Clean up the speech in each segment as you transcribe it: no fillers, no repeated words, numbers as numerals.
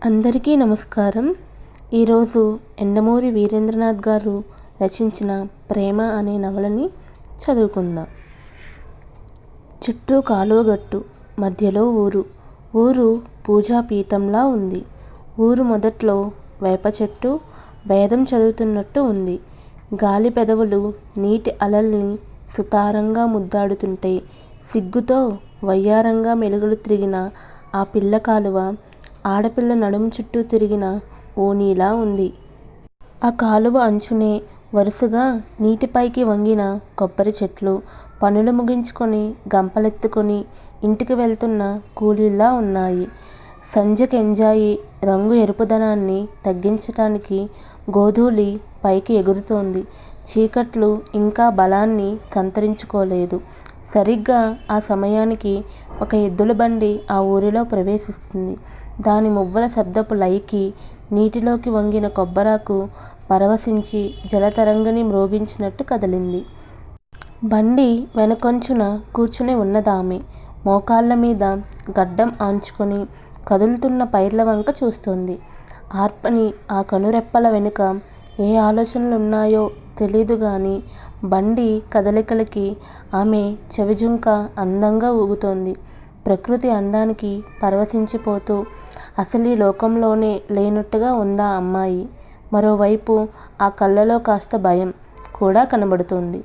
అందరికీ నమస్కారం. ఈరోజు యండమూరి వీరేంద్రనాథ్ గారు రచించిన ప్రేమ అనే నవలని చదువుకుందాం. చుట్టూ కాలువగట్టు, మధ్యలో ఊరు. ఊరు పూజాపీఠంలా ఉంది. ఊరు మొదట్లో వేప చెట్టు వేదం చదువుతున్నట్టు ఉంది. గాలి పెదవులు నీటి అలల్ని సుతారంగా ముద్దాడుతుంటే సిగ్గుతో వయ్యారంగా మెలికలు తిరిగిన ఆ పిల్ల కాలువ ఆడపిల్ల నడుము చుట్టూ తిరిగిన ఓణీలా ఉంది. ఆ కాలువ అంచునే వరుసగా నీటిపైకి వంగిన కొబ్బరి చెట్లు, పనులు ముగించుకొని గంపలెత్తుకొని ఇంటికి వెళ్తున్న కూలీల్లా ఉన్నాయి. సంధ్యకెంజాయి రంగు ఎరుపుదనాన్ని తగ్గించటానికి గోధూళి పైకి ఎగురుతోంది. చీకట్లు ఇంకా బలాన్ని సంతరించుకోలేదు. సరిగ్గా ఆ సమయానికి ఒక ఎద్దుల బండి ఆ ఊరిలో ప్రవేశిస్తుంది. దాని మువ్వల శబ్దపు లయకి నీటిలోకి వంగిన కొబ్బరాకు పరవశించి జలతరంగిణి మ్రోగించినట్టు కదిలింది. బండి వెనకొంచున కూర్చుని ఉన్నదామె. మోకాళ్ళ మీద గడ్డం ఆంచుకొని కదులుతున్న పైర్ల వంక చూస్తోంది. ఆర్పని ఆ కనురెప్పల వెనుక ఏ ఆలోచనలున్నాయో తెలీదుగాని బండి కదలికలకి ఆమె చెవిజుంక అందంగా ఊగుతోంది. ప్రకృతి అందానికి పరవశించిపోతూ అసలీ లోకంలోనే లేనట్టుగా ఉందా అమ్మాయి. మరోవైపు ఆ కళ్ళలో కాస్త భయం కూడా కనబడుతోంది.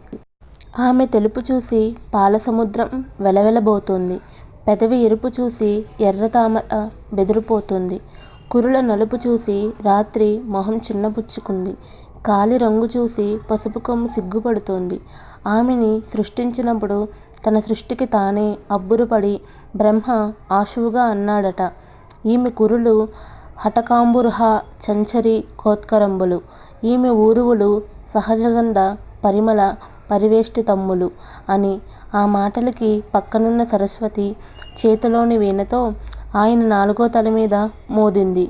ఆమె తెలుపు చూసి పాలసముద్రం వెలవెలబోతోంది. పెదవి ఎరుపు చూసి ఎర్రతామర బెదిరిపోతోంది. కురుల నలుపు చూసి రాత్రి మొహం చిన్నబుచ్చుకుంది. కాలి రంగు చూసి పసుపు కొమ్ము సిగ్గుపడుతోంది. ఆమెని సృష్టించినప్పుడు తన సృష్టికి తానే అబ్బురపడి బ్రహ్మ ఆశువుగా అన్నాడట, ఈమె కురులు హఠకాంబురుహ చంచరీ కోత్కరంబులు, ఈమె ఊరువులు సహజగంధ పరిమళ పరివేష్టితమ్ములు అని. ఆ మాటలకి పక్కనున్న సరస్వతి చేతిలోని వీణతో ఆయన నాలుగో తలమీద మోదింది.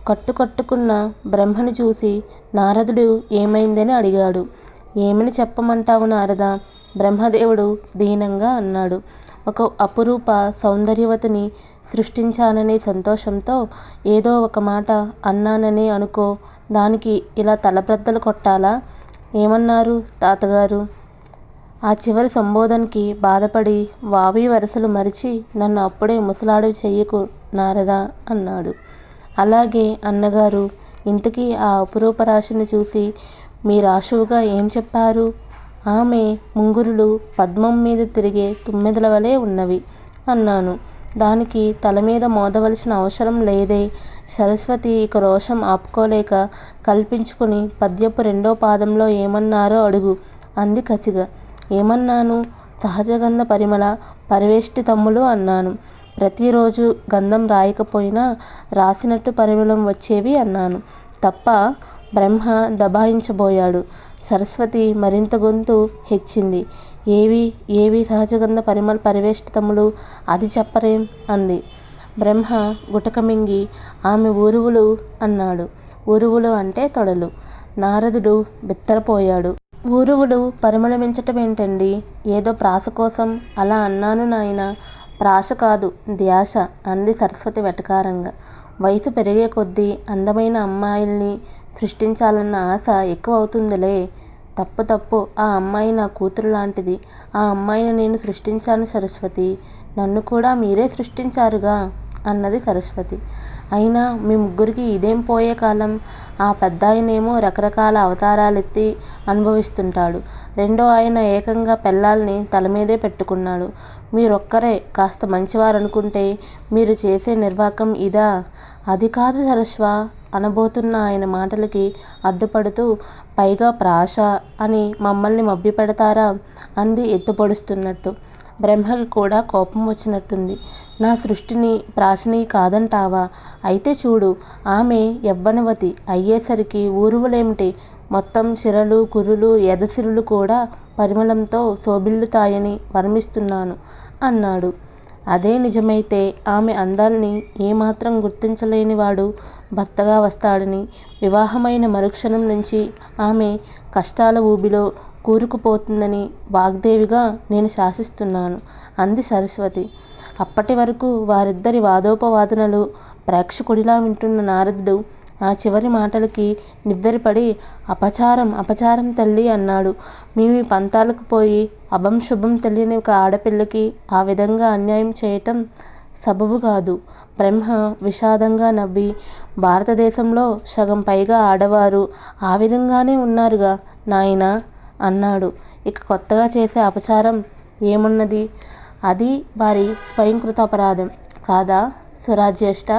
కట్టుకున్న బ్రహ్మని చూసి నారదుడు ఏమైందని అడిగాడు. ఏమని చెప్పమంటావు నారదా? బ్రహ్మదేవుడు దీనంగా అన్నాడు. ఒక అపురూప సౌందర్యవతిని సృష్టించాననే సంతోషంతో ఏదో ఒక మాట అన్నాననే అనుకో, దానికి ఇలా తలబ్రద్దలు కొట్టాలా? ఏమన్నారు తాతగారు? ఆ చివరి సంబోధనకి బాధపడి వావి వరసలు మరిచి నన్ను అప్పుడే ముసలాడివి చెయ్యకు నారదా అన్నాడు. అలాగే అన్నగారు. ఇంతకీ ఆ అపురూపరాశిని చూసి మీరాశువుగా ఏం చెప్పారు? ఆమె ముంగురులు పద్మం మీద తిరిగే తుమ్మెదల వలె ఉన్నవి అన్నాను. దానికి తలమీద మోదవలసిన అవసరం లేదే. సరస్వతి ఇక రోషం ఆపుకోలేక కల్పించుకుని పద్యపు రెండో పాదంలో ఏమన్నారో అడుగు అంది కసిగా. ఏమన్నాను? సహజగంధ పరిమళ పరివేష్టితమ్ములు అన్నాను. ప్రతిరోజు గంధం రాయకపోయినా రాసినట్టు పరిమళం వచ్చేవి అన్నాను. తప్ప? బ్రహ్మ దబాయించబోయాడు. సరస్వతి మరింత గొంతు హెచ్చింది. ఏవి సహజగంధ పరిమళ పరివేష్టితములు? అది చెప్పరేం అంది. బ్రహ్మ గుటకమింగి ఆమె ఊరువులు అన్నాడు. ఊరువులు అంటే తొడలు. నారదుడు బిత్తరపోయాడు. ఊరువులు పరిమళమించటమేంటండి? ఏదో ప్రాస కోసం అలా అన్నాను నాయనా. ప్రాస కాదు, ధ్యాస అంది సరస్వతి వెటకారంగా. వయసు పెరిగే కొద్దీ అందమైన అమ్మాయిల్ని సృష్టించాలన్న ఆశ ఎక్కువ అవుతుందిలే. తప్పు. ఆ అమ్మాయి నా కూతురు లాంటిది. ఆ అమ్మాయిని నేను సృష్టించాను సరస్వతి. నన్ను కూడా మీరే సృష్టించారుగా అన్నది సరస్వతి. అయినా మీ ముగ్గురికి ఇదేం పోయే కాలం? ఆ పెద్దాయనేమో రకరకాల అవతారాలెత్తి అనుభవిస్తుంటాడు. రెండో ఆయన ఏకంగా పెళ్ళాల్ని తలమీదే పెట్టుకున్నాడు. మీరొక్కరే కాస్త మంచివారనుకుంటే మీరు చేసే నిర్వాకం ఇదా? అది కాదు సరస్వా అనబోతున్న ఆయన మాటలకి అడ్డుపడుతూ, పైగా ప్రాస అని మమ్మల్ని మభ్యపెడతారా అంది ఎత్తుపొడుస్తున్నట్టు. బ్రహ్మకి కూడా కోపం వచ్చినట్టుంది. నా సృష్టిని ప్రాసని కాదంటావా? అయితే చూడు, ఆమె యవ్వనవతి అయ్యేసరికి ఊరువులేమిటి, మొత్తం సిరలు కురులు ఎదసిరులు కూడా పరిమళంతో శోభిల్లుతాయని వరమిస్తున్నాను అన్నాడు. అదే నిజమైతే ఆమె అందాల్ని ఏమాత్రం గుర్తించలేనివాడు భర్తగా వస్తాడని, వివాహమైన మరుక్షణం నుంచి ఆమె కష్టాల ఊబిలో కూరుకుపోతుందని వాగ్దేవిగా నేను శాసిస్తున్నాను అంది సరస్వతి. అప్పటి వరకు వారిద్దరి వాదోపవాదనలు ప్రేక్షకుడిలా వింటున్న నారదుడు ఆ చివరి మాటలకి నివ్వెరపడి అపచారం అపచారం తల్లి అన్నాడు. మీ పంతాలకు పోయి అభం శుభం తెలియని ఒక ఆడపిల్లకి ఆ విధంగా అన్యాయం చేయటం సబబు కాదు. బ్రహ్మ విషాదంగా నవ్వి భారతదేశంలో సగం పైగా ఆడవారు ఆ విధంగానే ఉన్నారుగా నాయనా అన్నాడు. ఇక కొత్తగా చేసే అపచారం ఏమున్నది? అది వారి స్వయంకృతాపరాధం కాదా సురాజ్యేష్ట?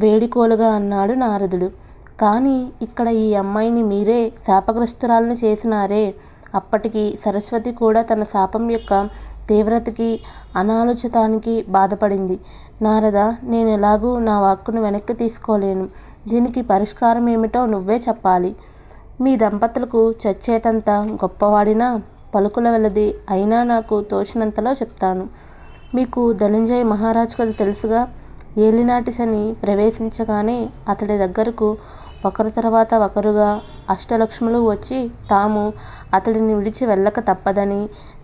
వేడికోలుగా అన్నాడు నారదుడు. కానీ ఇక్కడ ఈ అమ్మాయిని మీరే శాపగ్రస్తురాలని చేసినారే. అప్పటికి సరస్వతి కూడా తన శాపం యొక్క తీవ్రతకి అనాలోచితానికి బాధపడింది. నారద, నేనెలాగూ నా వాక్కును వెనక్కి తీసుకోలేను. దీనికి పరిష్కారం ఏమిటో నువ్వే చెప్పాలి. మీ దంపతులకు చచ్చేటంత గొప్పవాడినా పలుకుల వెలది అయినా నాకు తోచినంతలో చెప్తాను. మీకు ధనుంజయ మహారాజు కథ తెలుసుగా. ఏలినాటి శని ప్రవేశించగానే అతడి దగ్గరకు ఒకరి తర్వాత ఒకరుగా అష్టలక్ష్ములు వచ్చి తాము అతడిని విడిచి వెళ్ళక తప్పదని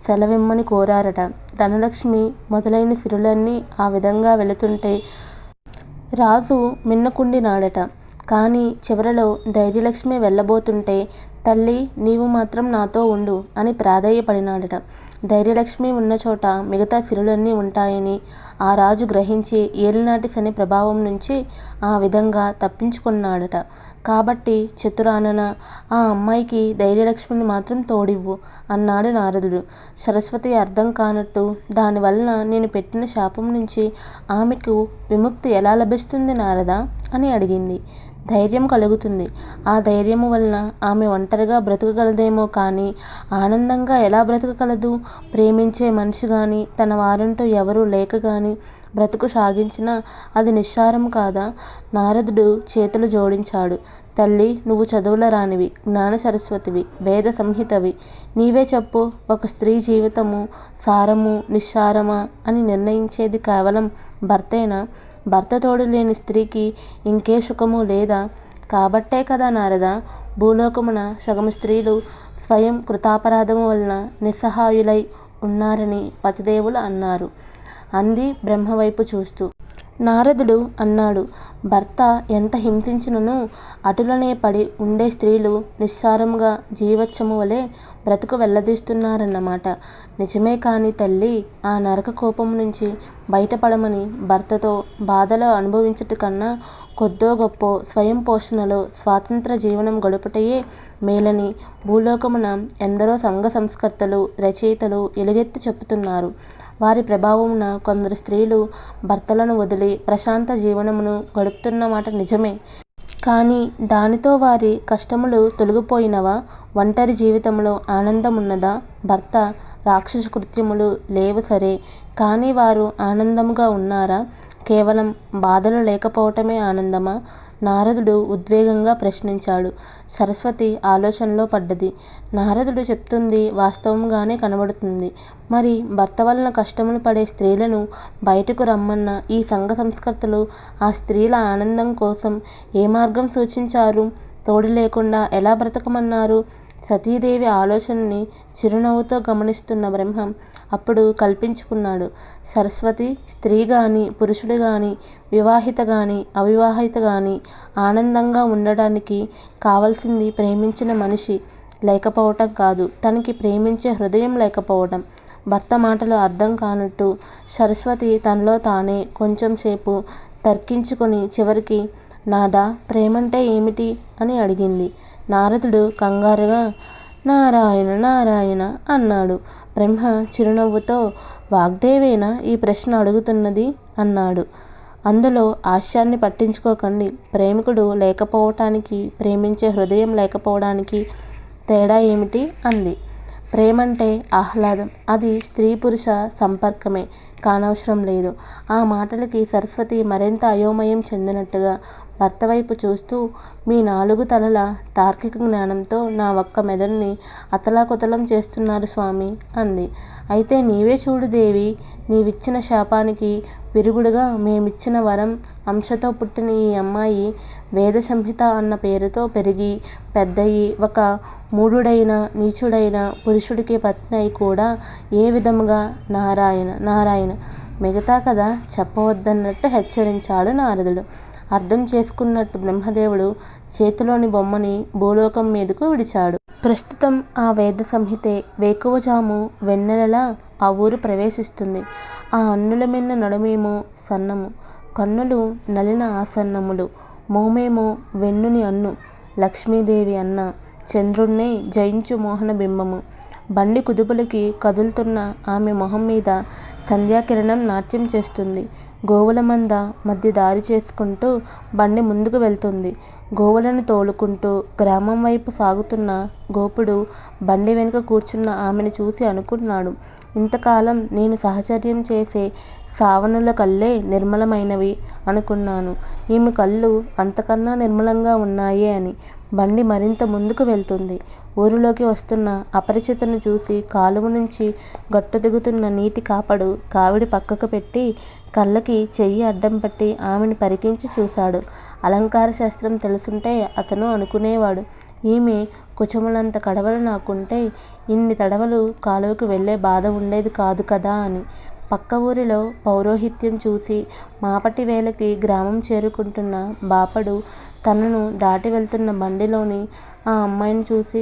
సెలవిమ్మని కోరారట. ధనలక్ష్మి మొదలైన సిరులన్నీ ఆ విధంగా వెళుతుంటే రాజు మిన్నకుండినాడట. కానీ చివరలో ధైర్యలక్ష్మి వెళ్ళబోతుంటే తల్లి నీవు మాత్రం నాతో ఉండు అని ప్రాధేయపడినాడట. ధైర్యలక్ష్మి ఉన్న చోట మిగతా సిరులన్నీ ఉంటాయని ఆ రాజు గ్రహించి ఏలినాటి శని ప్రభావం నుంచి ఆ విధంగా తప్పించుకున్నాడట. కాబట్టి చతురానన ఆ అమ్మాయికి ధైర్యలక్ష్మిని మాత్రం తోడివ్వు అన్నాడు నారదుడు. సరస్వతి అర్థం కానట్టు దానివలన నేను పెట్టిన శాపం నుంచి ఆమెకు విముక్తి ఎలా లభిస్తుంది నారదా అని అడిగింది. ధైర్యం కలుగుతుంది. ఆ ధైర్యము వలన ఆమె ఒంటరిగా బ్రతకగలదేమో కానీ ఆనందంగా ఎలా బ్రతకగలదు? ప్రేమించే మనిషి గాని తన వారంటూ ఎవరూ లేక గాని బ్రతుకు సాగించినా అది నిస్సారం కాదా? నారదుడు చేతులు జోడించాడు. తల్లి, నువ్వు చదువుల రానివి, జ్ఞాన సరస్వతివి, వేద సంహితవి. నీవే చెప్పు, ఒక స్త్రీ జీవితము సారము నిస్సారమా అని నిర్ణయించేది కేవలం భర్తేనా? భర్త తోడు లేని స్త్రీకి ఇంకే సుఖము లేదా? కాబట్టే కదా నారద, భూలోకమున సగము స్త్రీలు స్వయం కృతాపరాధము వలన నిస్సహాయులై ఉన్నారని పతిదేవులు అన్నారు అంది బ్రహ్మవైపు చూస్తూ. నారదుడు అన్నాడు, భర్త ఎంత హింసించినను అటులనే పడి ఉండే స్త్రీలు నిస్సారముగా జీవచ్చము వలె బ్రతుకు వెల్లదీస్తున్నారన్నమాట. నిజమే కాని తల్లి, ఆ నరక కోపం నుంచి బయటపడమని భర్తతో బాధలు అనుభవించుట కన్నా కొద్దో గొప్పో స్వయం పోషణలో స్వాతంత్ర జీవనం గడుపుటయే మేలని భూలోకమున ఎందరో సంఘ సంస్కర్తలు రచయితలు ఎలుగెత్తి చెప్పుతున్నారు. వారి ప్రభావమున కొందరు స్త్రీలు భర్తలను వదిలి ప్రశాంత జీవనమును గడుపుతున్న మాట నిజమే. కానీ దానితో వారి కష్టములు తొలగిపోయినవా? ఒంటరి జీవితంలో ఆనందమున్నదా? భర్త రాక్షస కృత్యములు లేవు సరే, కానీ వారు ఆనందముగా ఉన్నారా? కేవలం బాధలు లేకపోవటమే ఆనందమా? నారదుడు ఉద్వేగంగా ప్రశ్నించాడు. సరస్వతి ఆలోచనలో పడ్డది. నారదుడు చెప్తుంది వాస్తవంగానే కనబడుతుంది. మరి భర్త వలన కష్టములు పడే స్త్రీలను బయటకు రమ్మన్న ఈ సంఘ సంస్కర్తలు ఆ స్త్రీల ఆనందం కోసం ఏ మార్గం సూచించారు? తోడు లేకుండా ఎలా బ్రతకమన్నారు? సతీదేవి ఆలోచనని చిరునవ్వుతో గమనిస్తున్న బ్రహ్మం అప్పుడు కల్పించుకున్నాడు. సరస్వతి, స్త్రీ గాని పురుషుడు గాని వివాహిత గాని అవివాహిత గాని ఆనందంగా ఉండడానికి కావలసింది ప్రేమించిన మనిషి లేకపోవటం కాదు, తనకి ప్రేమించే హృదయం లేకపోవటం. భర్త మాటలు అర్థం కానట్టు సరస్వతి తనలో తానే కొంచెం సేపు తర్కించుకొని చివరికి నాదా, ప్రేమంటే ఏమిటి అని అడిగింది. నారదుడు కంగారుగా నారాయణ నారాయణ అన్నాడు. బ్రహ్మ చిరునవ్వుతో వాగ్దేవేనా ఈ ప్రశ్న అడుగుతున్నది అన్నాడు. అందులో హాస్యాన్ని పట్టించుకోకండి. ప్రేమికుడు లేకపోవటానికి ప్రేమించే హృదయం లేకపోవడానికి తేడా ఏమిటి అంది. ప్రేమంటే ఆహ్లాదం, అది స్త్రీ పురుష సంపర్కమే కానవసరం లేదు. ఆ మాటలకి సరస్వతి మరింత అయోమయం చెందినట్టుగా భర్త వైపు చూస్తూ మీ 4 తలల తార్కిక జ్ఞానంతో నా ఒక్క మెదడుని అతలాకుతలం చేస్తున్నారు స్వామి అంది. అయితే నీవే చూడు దేవి, నీవిచ్చిన శాపానికి విరుగుడుగా మేమిచ్చిన వరం. అంశతో పుట్టిన ఈ అమ్మాయి వేద సంహిత అన్న పేరుతో పెరిగి పెద్దయి ఒక మూఢుడైన నీచుడైన పురుషుడికి పత్ని అయి కూడా ఏ విధముగా నారాయణ నారాయణ మిగతా కథ చెప్పవద్దన్నట్టు హెచ్చరించాడు నారదుడు. అర్థం చేసుకున్నట్టు బ్రహ్మదేవుడు చేతిలోని బొమ్మని భూలోకం మీదకు విడిచాడు. ప్రస్తుతం ఆ వేద సంహితే వేకువజాము వెన్నెలలా ఆ ఊరు ప్రవేశిస్తుంది. ఆ అన్నుల మిన్న నడుమేమో సన్నము, కన్నులు నలిన ఆసన్నములు, మోమేమో వెన్నుని అన్ను లక్ష్మీదేవి అన్న చంద్రుణ్ణే జయించు మోహన బింబము. బండి కుదుపులకి కదులుతున్న ఆమె మొహం మీద సంధ్యాకిరణం నాట్యం చేస్తుంది. గోవుల మంద మధ్య దారి చేసుకుంటూ బండి ముందుకు వెళ్తుంది. గోవులను తోలుకుంటూ గ్రామం వైపు సాగుతున్న గోపుడు బండి వెనుక కూర్చున్న ఆమెను చూసి అనుకున్నాడు, ఇంతకాలం నేను సహచర్యం చేసే సావనుల కళ్ళే నిర్మలమైనవి అనుకున్నాను. ఈమె కళ్ళు అంతకన్నా నిర్మలంగా ఉన్నాయే అని. బండి మరింత ముందుకు వెళ్తుంది. ఊరిలోకి వస్తున్న అపరిచితను చూసి కాలువ నుంచి గట్టు దిగుతున్న నీటి కాపడు కావిడి పక్కకు పెట్టి కళ్ళకి చెయ్యి అడ్డం పట్టి ఆమెను పరికించి చూశాడు. అలంకార శాస్త్రం తెలుసుంటే అతను అనుకునేవాడు, ఈమె కుచములంత కడవలు నాకుంటే ఇన్ని తడవలు కాలువకు వెళ్లే బాధ ఉండేది కాదు కదా అని. పక్క ఊరిలో పౌరోహిత్యం చూసి మాపటి వేళకి గ్రామం చేరుకుంటున్న బాపడు తనను దాటి వెళ్తున్న బండిలోని ఆ అమ్మాయిని చూసి,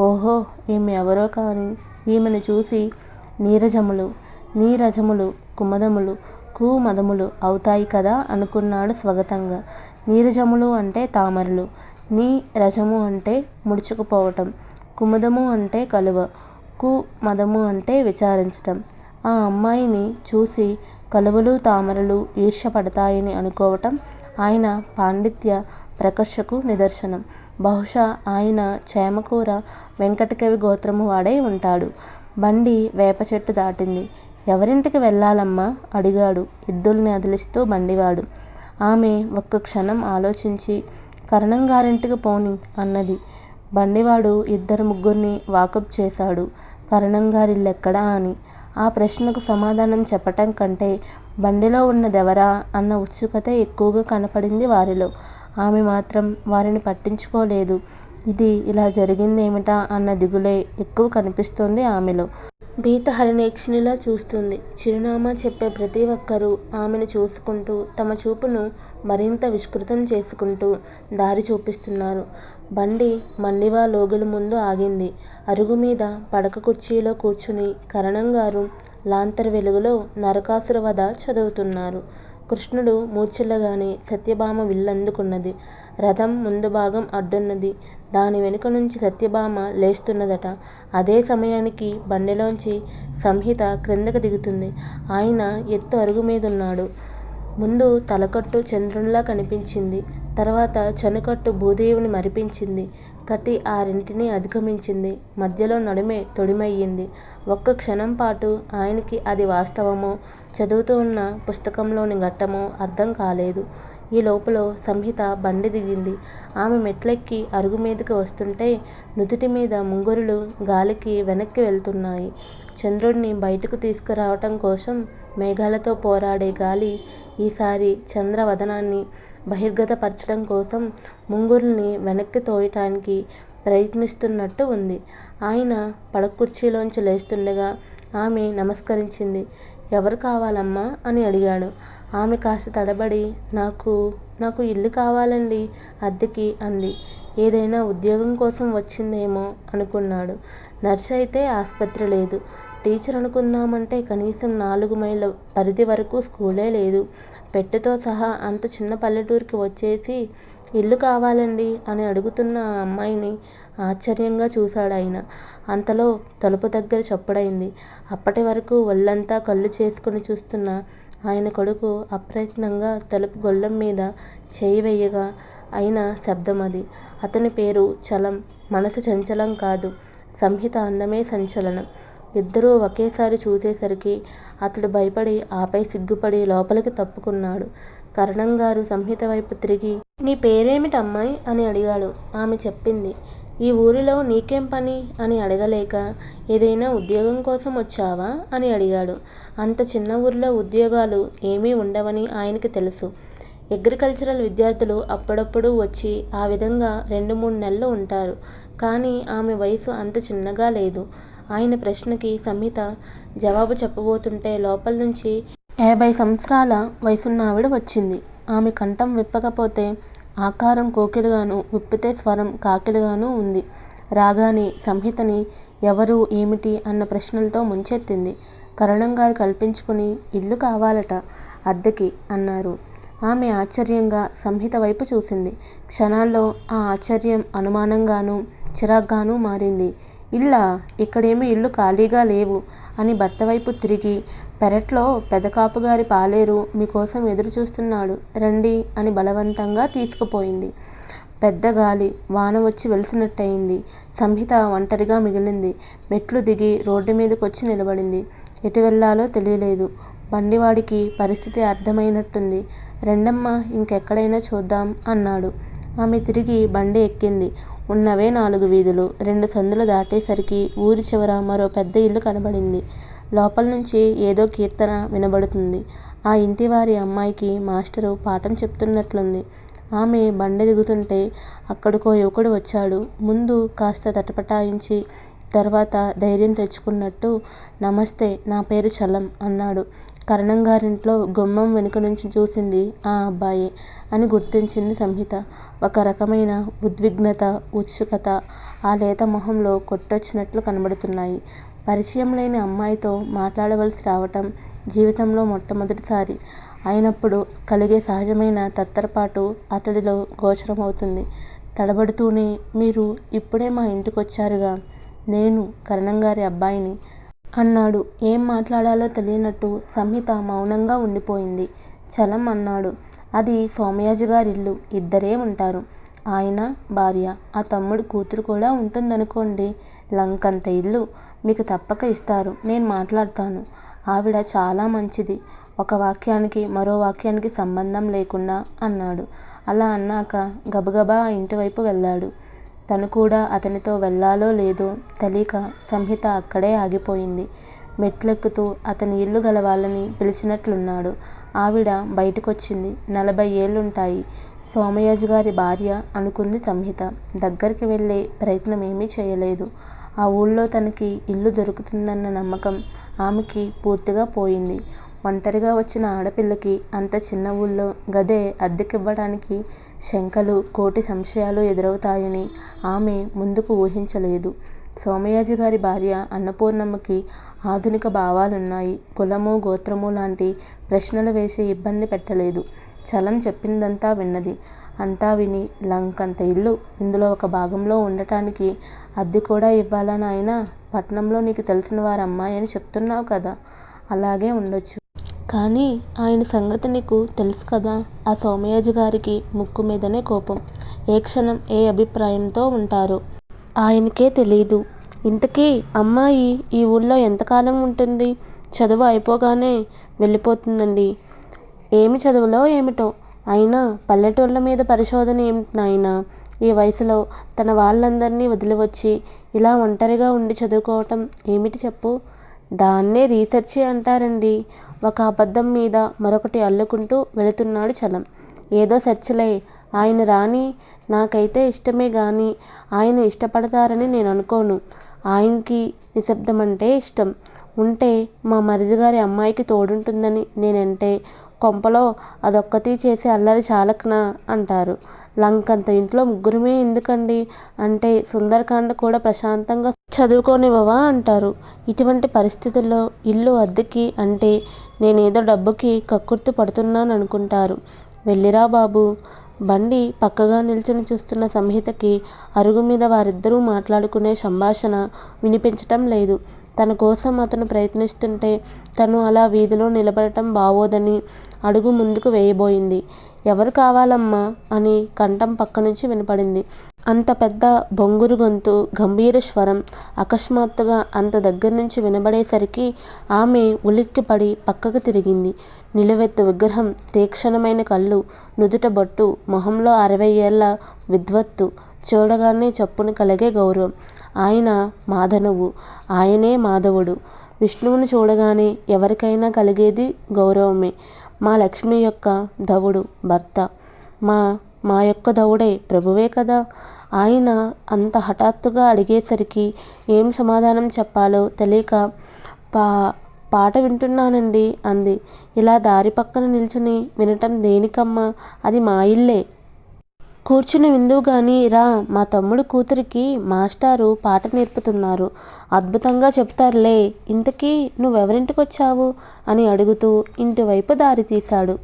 ఓహో ఈమె ఎవరో కాని ఈమెను చూసి నీరజములు కుమదములు కుమదములు అవుతాయి కదా అనుకున్నాడు స్వగతంగా. నీరజములు అంటే తామరలు, నీ రజము అంటే ముడుచుకుపోవటం, కుముదము అంటే కలువ, కుమదము అంటే విచారించటం. ఆ అమ్మాయిని చూసి కలువలు తామరలు ఈర్ష్య పడతాయని అనుకోవటం ఆయన పాండిత్య ప్రకర్షకు నిదర్శనం. బహుశా ఆయన చేమకూర వెంకటకవి గోత్రము వాడై ఉంటాడు. బండి వేప చెట్టు దాటింది. ఎవరింటికి వెళ్ళాలమ్మా అడిగాడు ఎద్దుల్ని అదిలిస్తూ బండివాడు. ఆమె ఒక్క క్షణం ఆలోచించి కరణంగారింటికి పోని అన్నది. బండివాడు ఇద్దరు ముగ్గురిని వాకప్ చేశాడు. కరణంగారిల్లెక్కడా అని. ఆ ప్రశ్నకు సమాధానం చెప్పటం కంటే బండిలో ఉన్నదెవరా అన్న ఉత్సుకతే ఎక్కువగా కనపడింది వారిలో. ఆమె మాత్రం వారిని పట్టించుకోలేదు. ఇది ఇలా జరిగిందేమిటా అన్న దిగులే ఎక్కువ కనిపిస్తోంది ఆమెలో. భీతహరిణేక్షిణిలా చూస్తుంది. చిరునామా చెప్పే ప్రతి ఒక్కరూ ఆమెను చూసుకుంటూ తమ చూపును మరింత విస్తృతం చేసుకుంటూ దారి చూపిస్తున్నారు. బండి మండివా లోగుల ముందు ఆగింది. అరుగుమీద పడక కుర్చీలో కూర్చుని కరణంగారు లాంతరు వెలుగులో నరకాసుర వధ చదువుతున్నారు. కృష్ణుడు మూర్ఛిల్లగానే సత్యభామ విల్లందుకున్నది. రథం ముందు భాగం అడ్డున్నది. దాని వెనుక నుంచి సత్యభామ లేస్తున్నదట. అదే సమయానికి బండిలోంచి సంహిత క్రిందకు దిగుతుంది. ఆయన ఎత్తు అరుగు మీదున్నాడు. ముందు తలకట్టు చంద్రునిలా కనిపించింది. తర్వాత చనుకట్టు భూదేవిని మరిపించింది. కటి ఆ రెంటిని అధిగమించింది. మధ్యలో నడుమే తొడిమయ్యింది. ఒక్క క్షణం పాటు ఆయనకి అది వాస్తవమో చదువుతూ ఉన్న పుస్తకంలోని ఘట్టమో అర్థం కాలేదు. ఈ లోపల సంహిత బండి దిగింది. ఆమె మెట్లెక్కి అరుగు మీదకి వస్తుంటే నుదుటి మీద ముంగురులు గాలికి వెనక్కి వెళ్తున్నాయి. చంద్రుడిని బయటకు తీసుకురావటం కోసం మేఘాలతో పోరాడే గాలి ఈసారి చంద్రవదనాన్ని బహిర్గతపరచడం కోసం ముంగురుల్ని వెనక్కి తోయటానికి ప్రయత్నిస్తున్నట్టు ఉంది. ఆయన పడకుర్చీలోంచి లేస్తుండగా ఆమె నమస్కరించింది. ఎవరు కావాలమ్మా అని అడిగాడు. ఆమె కాస్త తడబడి నాకు ఇల్లు కావాలండి అద్దెకి అంది. ఏదైనా ఉద్యోగం కోసం వచ్చిందేమో అనుకున్నాడు. నర్సు అయితే ఆస్పత్రి లేదు. టీచర్ అనుకుందామంటే కనీసం 4 మైళ్ళ పరిధి వరకు స్కూలే లేదు. పెట్టెతో సహా అంత చిన్న పల్లెటూరికి వచ్చేసి ఇల్లు కావాలండి అని అడుగుతున్న ఆ అమ్మాయిని ఆశ్చర్యంగా చూశాడాయన. అంతలో తలుపు దగ్గర చప్పుడైంది. అప్పటి వరకు ఒళ్ళంతా కళ్ళు చేసుకుని చూస్తున్న ఆయన కొడుకు అప్రయత్నంగా తలుపు గొళ్ళెం మీద చేయి వెయ్యగా అయిన శబ్దమది. అతని పేరు చలం. మనసు చంచలం కాదు. సంహిత అందమే సంచలనం. ఇద్దరూ ఒకేసారి చూసేసరికి అతడు భయపడి ఆపై సిగ్గుపడి లోపలికి తప్పుకున్నాడు. కరణంగారు సంహిత వైపు తిరిగి, నీ పేరేమిటమ్మాయి అని అడిగాడు. ఆమె చెప్పింది. ఈ ఊరిలో నీకేం పని అని అడగలేక, ఏదైనా ఉద్యోగం కోసం వచ్చావా అని అడిగాడు. అంత చిన్న ఊరిలో ఉద్యోగాలు ఏమీ ఉండవని ఆయనకి తెలుసు. అగ్రికల్చరల్ విద్యార్థులు అప్పుడప్పుడు వచ్చి ఆ విధంగా 2-3 నెలలు ఉంటారు. కానీ ఆమె వయసు అంత చిన్నగా లేదు. ఆయన ప్రశ్నకి సంహిత జవాబు చెప్పబోతుంటే లోపల నుంచి 50 సంవత్సరాల వయసున్న ఆవిడ వచ్చింది. ఆమె కంఠం విప్పకపోతే ఆకారం కోకిలగాను, విప్పితే స్వరం కాకిలగాను ఉంది. రాగానే సంహితని ఎవరు, ఏమిటి అన్న ప్రశ్నలతో ముంచెత్తింది. కరణంగారు కల్పించుకుని ఇల్లు కావాలట అద్దెకి అన్నారు. ఆమె ఆశ్చర్యంగా సంహిత వైపు చూసింది. క్షణాల్లో ఆ ఆశ్చర్యం అనుమానంగానూ చిరాగ్గానూ మారింది. ఇల్లా? ఇక్కడేమీ ఇళ్ళు ఖాళీగా లేవు అని భర్త వైపు తిరిగి, పెరట్లో పెదకాపుగారి పాలేరు మీకోసం ఎదురు చూస్తున్నాడు, రండి అని బలవంతంగా తీసుకుపోయింది. పెద్ద గాలి, వాన వచ్చి వెలిసినట్టయింది. సంహిత ఒంటరిగా మిగిలింది. మెట్లు దిగి రోడ్డు మీదకొచ్చి నిలబడింది. ఎటు వెళ్ళాలో తెలియలేదు. బండివాడికి పరిస్థితి అర్థమైనట్టుంది. రెండమ్మా, ఇంకెక్కడైనా చూద్దాం అన్నాడు. ఆమె తిరిగి బండి ఎక్కింది. ఉన్నవే 4 వీధులు. 2 సందులు దాటేసరికి ఊరి చివర మరో పెద్ద ఇల్లు కనబడింది. లోపల నుంచి ఏదో కీర్తన వినబడుతుంది. ఆ ఇంటివారి అమ్మాయికి మాస్టరు పాఠం చెప్తున్నట్లుంది. ఆమె బండి దిగుతుంటే అక్కడికో యువకుడు వచ్చాడు. ముందు కాస్త తటపటాయించి, తర్వాత ధైర్యం తెచ్చుకున్నట్టు, నమస్తే, నా పేరు చలం అన్నాడు. కరణంగారింట్లో గుమ్మం వెనుక నుంచి చూసింది ఆ అబ్బాయే అని గుర్తించింది సంహిత. ఒక రకమైన ఉద్విగ్నత, ఉత్సుకత ఆ లేత మొహంలో కొట్టొచ్చినట్లు కనబడుతున్నాయి. పరిచయం లేని అమ్మాయితో మాట్లాడవలసి రావటం జీవితంలో మొట్టమొదటిసారి అయినప్పుడు కలిగే సహజమైన తత్తరపాటు అతడిలో గోచరమవుతుంది. తడబడుతూనే, మీరు ఇప్పుడే మా ఇంటికొచ్చారుగా, నేను కరణంగారి అబ్బాయిని అన్నాడు. ఏం మాట్లాడాలో తెలియనట్టు సంహిత మౌనంగా ఉండిపోయింది. చలం అన్నాడు. అది సోమయాజిగారిల్లు. ఇద్దరే ఉంటారు. ఆయన, భార్య, ఆ తమ్ముడు కూతురు కూడా ఉంటుందనుకోండి. లంకంత ఇల్లు. మీకు తప్పక ఇస్తారు. నేను మాట్లాడతాను. ఆవిడ చాలా మంచిది. ఒక వాక్యానికి మరో వాక్యానికి సంబంధం లేకుండా అన్నాడు. అలా అన్నాక గబగబా ఆ ఇంటివైపు వెళ్ళాడు. తను కూడా అతనితో వెళ్ళాలో లేదో తెలియక సంహిత అక్కడే ఆగిపోయింది. మెట్లెక్కుతూ అతని ఇల్లు గల వాళ్ళని పిలిచినట్లున్నాడు. ఆవిడ బయటకొచ్చింది. 40 ఏళ్లుంటాయి. సోమయాజిగారి భార్య అనుకుంది సంహిత. దగ్గరికి వెళ్ళే ప్రయత్నమేమీ చేయలేదు. ఆ ఊళ్ళో తనకి ఇల్లు దొరుకుతుందన్న నమ్మకం ఆమెకి పూర్తిగా పోయింది. ఒంటరిగా వచ్చిన ఆడపిల్లకి అంత చిన్న ఊళ్ళో గదే అద్దెకివ్వడానికి శంకలు, కోటి సంశయాలు ఎదురవుతాయని ఆమె ముందుకు ఊహించలేదు. సోమయాజిగారి భార్య అన్నపూర్ణమ్మకి ఆధునిక భావాలున్నాయి. కులము, గోత్రము లాంటి ప్రశ్నలు వేసి ఇబ్బంది పెట్టలేదు. చలం చెప్పిందంతా విన్నది. అంతా విని, లంకంత ఇల్లు, ఇందులో ఒక భాగంలో ఉండటానికి అద్దె కూడా ఇవ్వాలా నాయనా? పట్నంలో నీకు తెలిసిన వారి అమ్మాయి అని చెప్తున్నావు కదా, అలాగే ఉండొచ్చు. కానీ ఆయన సంగతి నీకు తెలుసు కదా. ఆ సోమయాజిగారికి ముక్కు మీదనే కోపం. ఏ క్షణం ఏ అభిప్రాయంతో ఉంటారో ఆయనకే తెలీదు. ఇంతకీ అమ్మాయి ఈ ఊళ్ళో ఎంతకాలం ఉంటుంది? చదువు అయిపోగానే వెళ్ళిపోతుందండి. ఏమి చదువులో ఏమిటో. అయినా పల్లెటూళ్ళ మీద పరిశోధన ఏమిటి నాయనా? ఈ వయసులో తన వాళ్ళందరినీ వదిలివచ్చి ఇలా ఒంటరిగా ఉండి చదువుకోవటం ఏమిటి చెప్పు? దాన్నే రీసెర్చి అంటారండి. ఒక అబద్ధం మీద మరొకటి అల్లుకుంటూ వెళుతున్నాడు చలం. ఏదో సెర్చ్లే. ఆయన రాని. నాకైతే ఇష్టమే గాని ఆయన ఇష్టపడతారని నేను అనుకోను. ఆయనకి నిశ్శబ్దమంటే ఇష్టం. ఉంటే మా మరిదిగారి అమ్మాయికి తోడుంటుందని నేనంటే కొంపలో అదొక్కటి చేసే అల్లరి చాలకనా అంటారు. లంకంత ఇంట్లో ముగ్గురమే ఎందుకండి అంటే సుందరకాండ కూడా ప్రశాంతంగా చదువుకోనివ్వవా అంటారు. ఇటువంటి పరిస్థితుల్లో ఇల్లు అద్దెకి అంటే నేనేదో డబ్బుకి కక్కుర్తి పడుతున్నాననుకుంటారు. వెళ్ళిరా బాబు. బండి పక్కగా నిల్చుని చూస్తున్న సంహితకి అరుగు మీద వారిద్దరూ మాట్లాడుకునే సంభాషణ వినిపించటం లేదు. తన కోసం అతను ప్రయత్నిస్తుంటే తను అలా వీధిలో నిలబడటం బావోదని అడుగు ముందుకు వేయబోయింది. ఎవరు కావాలమ్మా అని కంఠం పక్కనుంచి వినపడింది. అంత పెద్ద బొంగురు గొంతు, గంభీర స్వరం అకస్మాత్తుగా అంత దగ్గర్నుంచి వినబడేసరికి ఆమె ఉలిక్కిపడి పక్కకు తిరిగింది. నిలువెత్తు విగ్రహం, తీక్షణమైన కళ్ళు, నుదుట బొట్టు, మొహంలో 60 ఏళ్ల విద్వత్తు. చూడగానే చప్పున కలిగే గౌరవం. ఆయన మాధనువు. ఆయనే మాధవుడు. విష్ణువుని చూడగానే ఎవరికైనా కలిగేది గౌరవమే. మా లక్ష్మి యొక్క ధవుడు భర్త. మా యొక్క ధవుడే ప్రభువే కదా. ఆయన అంత హఠాత్తుగా అడిగేసరికి ఏం సమాధానం చెప్పాలో తెలియక పాట వింటున్నానండి అంది. ఇలా దారి పక్కన నిల్చుని వినటం దేనికమ్మా? అది మా ఇల్లే. కూర్చుని విందువు గాని రా, మా తమ్ముడు కూతురికి మాస్టారు పాట నేర్పుతున్నారు. అద్భుతంగా చెప్తారులే. ఇంతకీ నువ్వెవరింటికొచ్చావు అని అడుగుతూ ఇంటివైపు దారి తీశాడు.